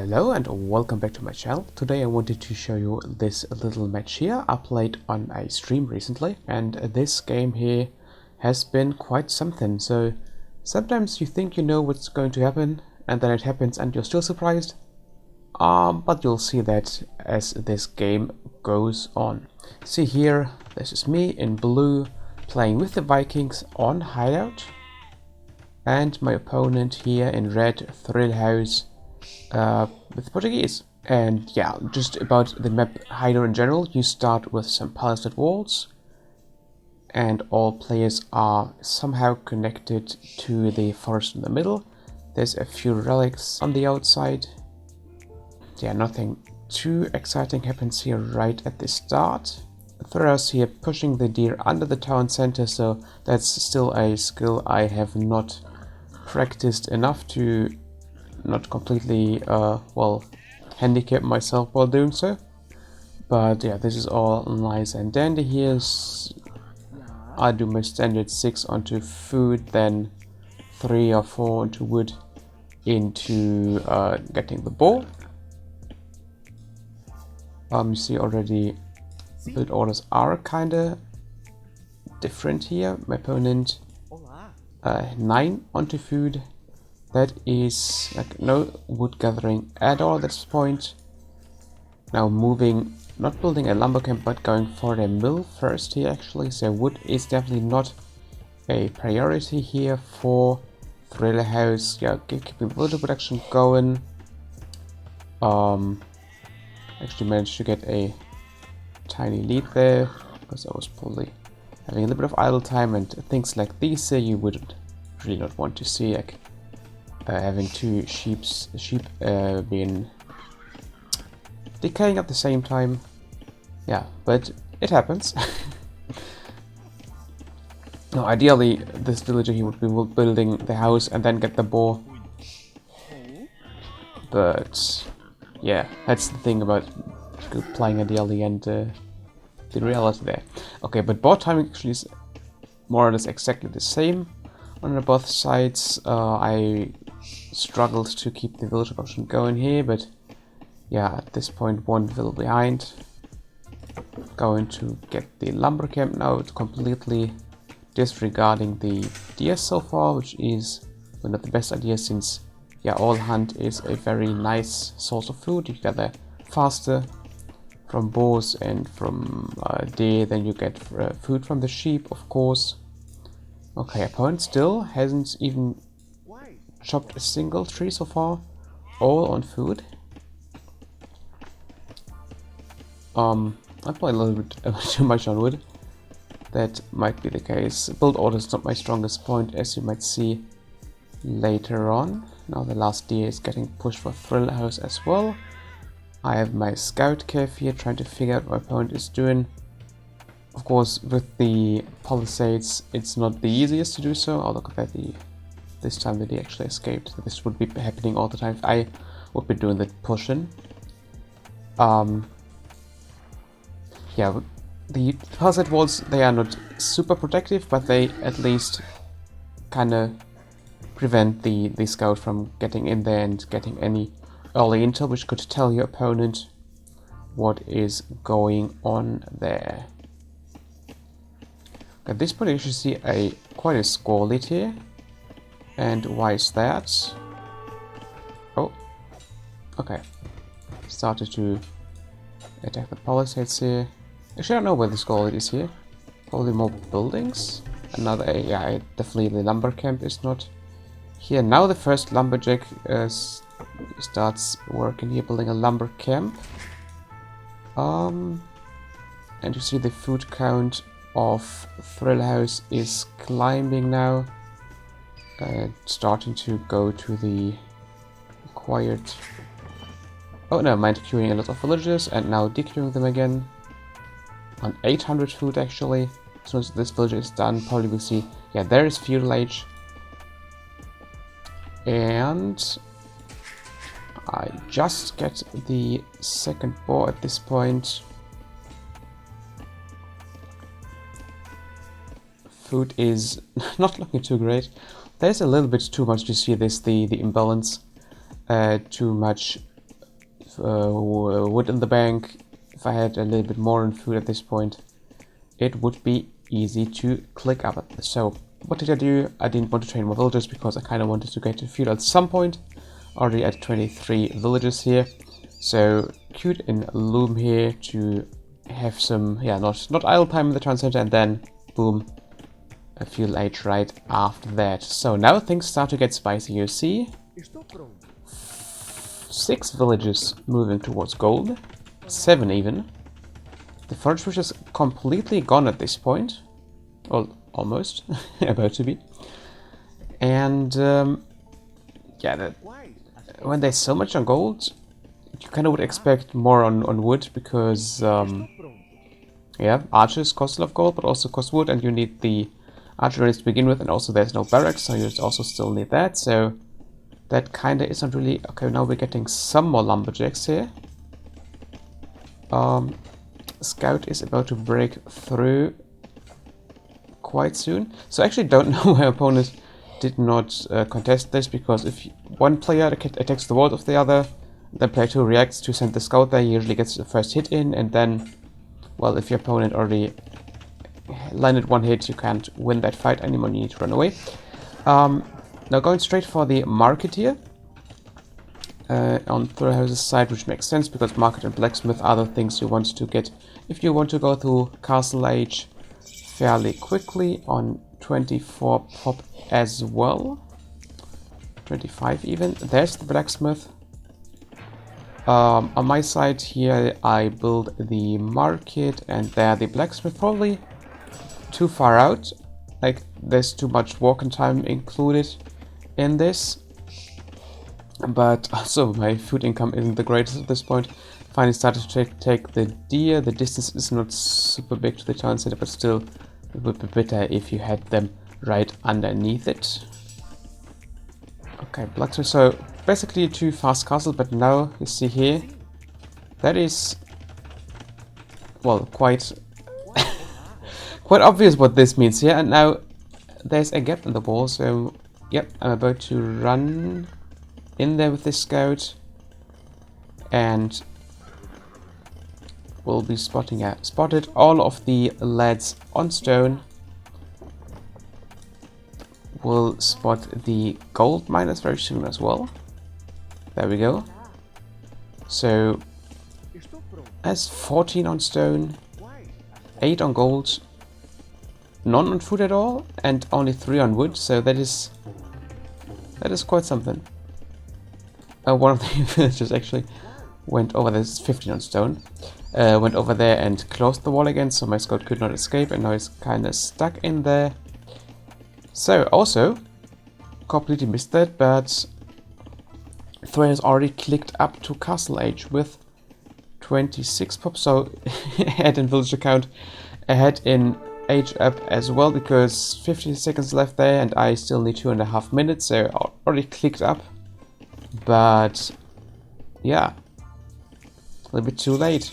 Hello and welcome back to my channel. Today I wanted to show you this little match here I played on a stream recently, and this game here has been quite something. So sometimes you think you know what's going to happen and then it happens and you're still surprised. But you'll see that as this game goes on. See here, this is me in blue playing with the Vikings on hideout, and my opponent here in red, Thrill House, with Portuguese. And yeah, just about the map hideout in general, you start with some palisade walls and all players are somehow connected to the forest in the middle. There's a few relics on the outside. Yeah, nothing too exciting happens here right at the start. Thrillhouse here pushing the deer under the town center, so that's still a skill I have not practiced enough to not completely well, handicap myself while doing so. But yeah, this is all nice and dandy here. I do my standard 6 onto food, then 3 or 4 onto wood into getting the boar. You see already build orders are kinda different here. My opponent 9 onto food. That is like no wood gathering at all at this point. Now moving, not building a lumber camp, but going for a mill first here actually. So wood is definitely not a priority here for Thriller House. Yeah, keeping wood production going. Actually managed to get a tiny lead there because I was probably having a little bit of idle time, and things like these you would really not want to see, like having two sheep being decaying at the same time. Yeah, but it happens. No, ideally this villager he would be building the house and then get the boar, but yeah, that's the thing about playing ideally and the reality there. Okay, but board timing actually is more or less exactly the same on both sides. I struggled to keep the village option going here, but yeah, at this point one vill behind. Going to get the lumber camp now. It's completely disregarding the deer so far, which is not the best idea, since yeah, all hunt is a very nice source of food. You gather faster from boars and from deer than you get food from the sheep, of course. Okay, opponent still hasn't even chopped a single tree so far, all on food. I play a little bit too much on wood. That might be the case. Build order is not my strongest point, as you might see later on. Now the last deer is getting pushed for Thrill House as well. I have my scout cave here trying to figure out what my opponent is doing. Of course, with the palisades it's not the easiest to do so. Oh, look at that, this time that he actually escaped. This would be happening all the time if I would be doing the pushing. Yeah, the palisade walls, they are not super protective, but they at least kinda prevent the scout from getting in there and getting any early intel, which could tell your opponent what is going on there. At this point you should see quite a score lead here. And why is that? Oh, okay. Started to attack the palisades here. Actually, I don't know where the score lead is here. Probably more buildings. Another, yeah, definitely the lumber camp is not here. Now the first lumberjack starts working here, building a lumber camp. And you see the food count of Thrill House is climbing now. Starting to go to the required... Oh no, mind, queuing a lot of villagers and now dequeuing them again. On 800 food actually. As soon as this villager is done, probably we'll see, yeah, there is feudal age. And I just get the second boar at this point. Food is not looking too great. There's a little bit too much to see this, the imbalance. Too much wood in the bank, if I had a little bit more in food at this point, it would be easy to click up. So what did I do? I didn't want to train more villagers because I kind of wanted to get to food at some point. Already at 23 villages here. So queued in Loom here to have some, yeah, not idle time in the town center, and then boom, a feudal age right after that. So now things start to get spicy. You see 6 villages moving towards gold, 7 even. The forage push is completely gone at this point, well, almost about to be. And yeah, when there's so much on gold, you kind of would expect more on wood, because yeah, archers cost a lot of gold, but also cost wood, and you need the archery to begin with, and also there's no barracks, so you also still need that. So that kind of isn't really okay. Now we're getting some more lumberjacks here. Scout is about to break through quite soon. So I actually don't know why opponent did not contest this, because if one player attacks the wall of the other, then player 2 reacts to send the scout there, he usually gets the first hit in, and then, well, if your opponent already landed one hit, you can't win that fight anymore, you need to run away. Now going straight for the market here, on Thorhouse's side, which makes sense, because market and blacksmith are the things you want to get if you want to go through Castle Age fairly quickly. On 24 pop as well, 25 even. There's the blacksmith. On my side here, I build the market, and there the blacksmith. Probably too far out, like there's too much walking time included in this, but also my food income isn't the greatest at this point. Finally started to take the deer. The distance is not super big to the town center, but still it would be better if you had them right underneath it. Okay, blacksmith. So basically too fast castle, but now you see here, that is, well, quite quite obvious what this means here. And now there's a gap in the wall, so yep, I'm about to run in there with this scout, and we'll be spotted all of the lads on stone. We'll spot the gold miners very soon as well. There we go. So that's 14 on stone, 8 on gold, none on food at all, and only 3 on wood. So that is quite something. One of the villagers actually went over. This is 15 on stone. Went over there and closed the wall again, so my scout could not escape, and now he's kind of stuck in there. So also completely missed that, but Thor has already clicked up to Castle Age with 26 pop, so ahead in villager count, ahead in age up as well, because 15 seconds left there, and I still need 2.5 minutes, so already clicked up. But yeah, a little bit too late,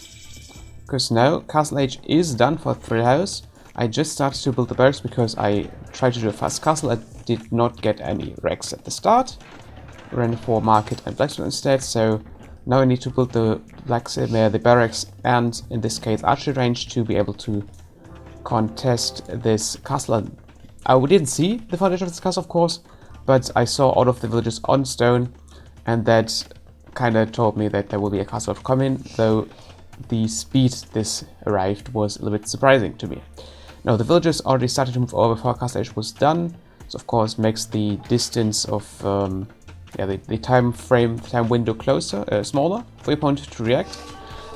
because now Castle Age is done for Thorhouse. I just started to build the barracks because I tried to do a fast castle. I did not get any wrecks at the start. Ran for market and blacksmith instead, so now I need to build the blacksmith, the barracks, and in this case archery range, to be able to contest this castle. I didn't see the foundation of this castle, of course, but I saw all of the villages on stone, and that kind of told me that there will be a castle coming, though the speed this arrived was a little bit surprising to me. Now the villagers already started to move over before Castle Age was done, so of course makes the distance of the time window closer, smaller for your opponent to react.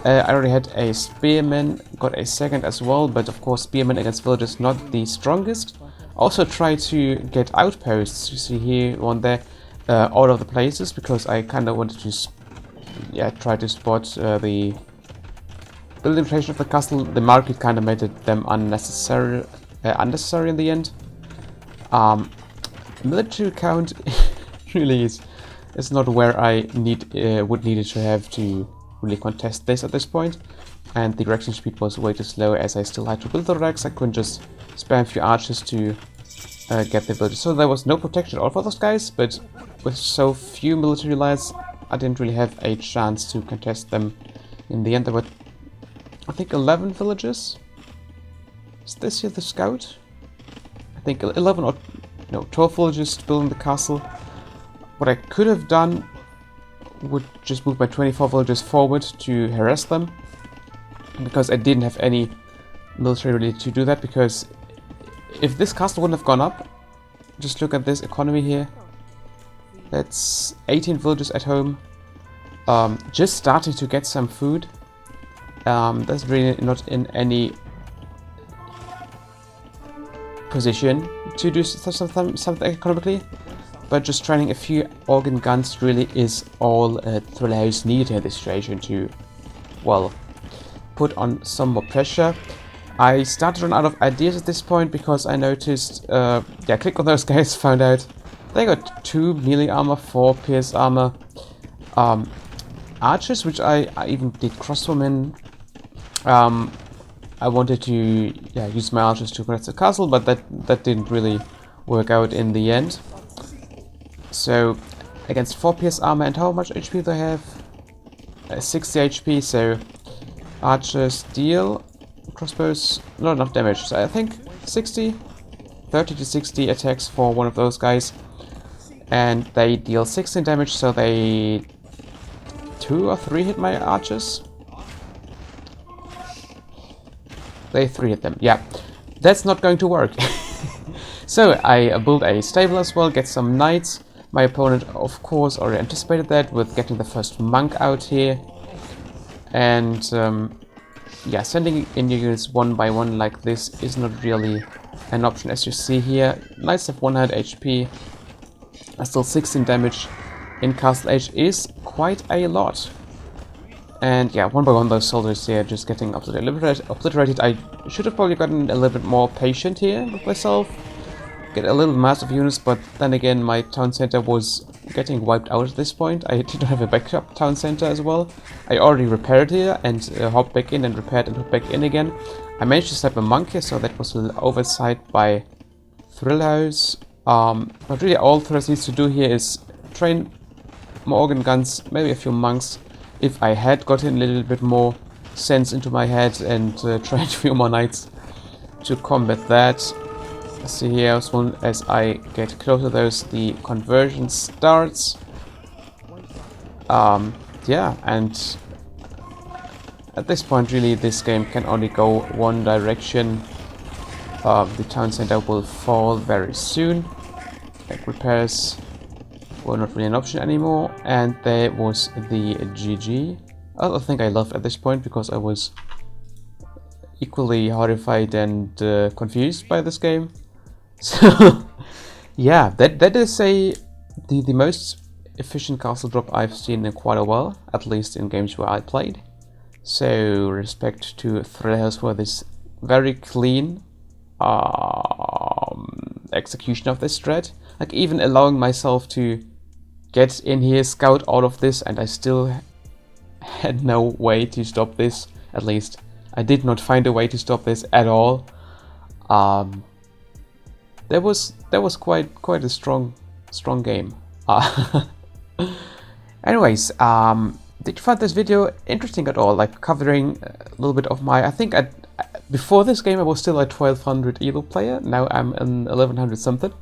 I already had a spearman, got a second as well, but of course spearman against villagers not the strongest. Also tried to get outposts. You see here one there, all of the places, because I kind of wanted to try to spot the building location of the castle. The market kind of made them unnecessary in the end. Military count really is not where I would need it to have to really contest this at this point, and the reaction speed was way too slow, as I still had to build the racks. I couldn't just spam a few archers to get the villagers. So there was no protection at all for those guys, but with so few military lads, I didn't really have a chance to contest them. In the end, there were, I think, 11 villages. Is this here the scout? I think 11 or no, 12 villages to build in the castle. What I could have done would just move my 24 villagers forward to harass them, because I didn't have any military ready to do that, because if this castle wouldn't have gone up, just look at this economy here. That's 18 villagers at home, just starting to get some food. That's really not in any position to do something economically, but just training a few organ guns really is all Thriller House needed in this situation to, well, put on some more pressure. I started to run out of ideas at this point because I noticed, yeah, click on those guys, found out they got 2 melee armor, 4 pierce armor, archers, which I even did crossbowmen. I wanted to use my archers to protect the castle, but that didn't really work out in the end. So against 4 pierce armor, and how much HP do they have? 60 HP, so archers deal, crossbows, not enough damage, so I think 30 to 60 attacks for one of those guys, and they deal 16 damage, so they 2 or 3 hit my archers. They 3 hit them, yeah. That's not going to work. So I build a stable as well, get some knights. My opponent, of course, already anticipated that with getting the first monk out here. And yeah, sending in your units one by one like this is not really an option. As you see here, knights have 100 HP, still 16 damage in Castle Age is quite a lot. And yeah, one by one those soldiers here just getting absolutely obliterated. I should have probably gotten a little bit more patient here with myself, get a little mass of units, but then again my town center was getting wiped out at this point. I didn't have a backup town center as well. I already repaired here and hopped back in and repaired and hopped back in again. I managed to snipe a monk here, so that was a little oversight by Thriller House. But really all Thriller needs to do here is train more organ guns, maybe a few monks. If I had gotten a little bit more sense into my head and trained a few more knights to combat that. See here, as soon as I get closer to those, the conversion starts. Yeah, and at this point really this game can only go one direction. The town center will fall very soon. Like repairs were not really an option anymore, and there was the GG. I think I left at this point because I was equally horrified and confused by this game. So yeah, that is the most efficient castle drop I've seen in quite a while, at least in games where I played. So respect to Thriller House for this very clean execution of this strat. Like even allowing myself to get in here, scout out of this, and I still had no way to stop this. At least I did not find a way to stop this at all. That was quite a strong game. Anyways, did you find this video interesting at all? Like covering a little bit of my, I think before this game I was still a 1200 elo player. Now I'm an 1100 something.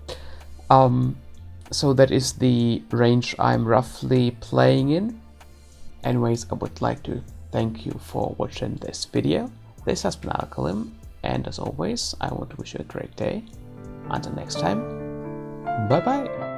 So that is the range I'm roughly playing in. Anyways, I would like to thank you for watching this video. This has been Alkhalim, and as always, I want to wish you a great day. Until next time, bye bye!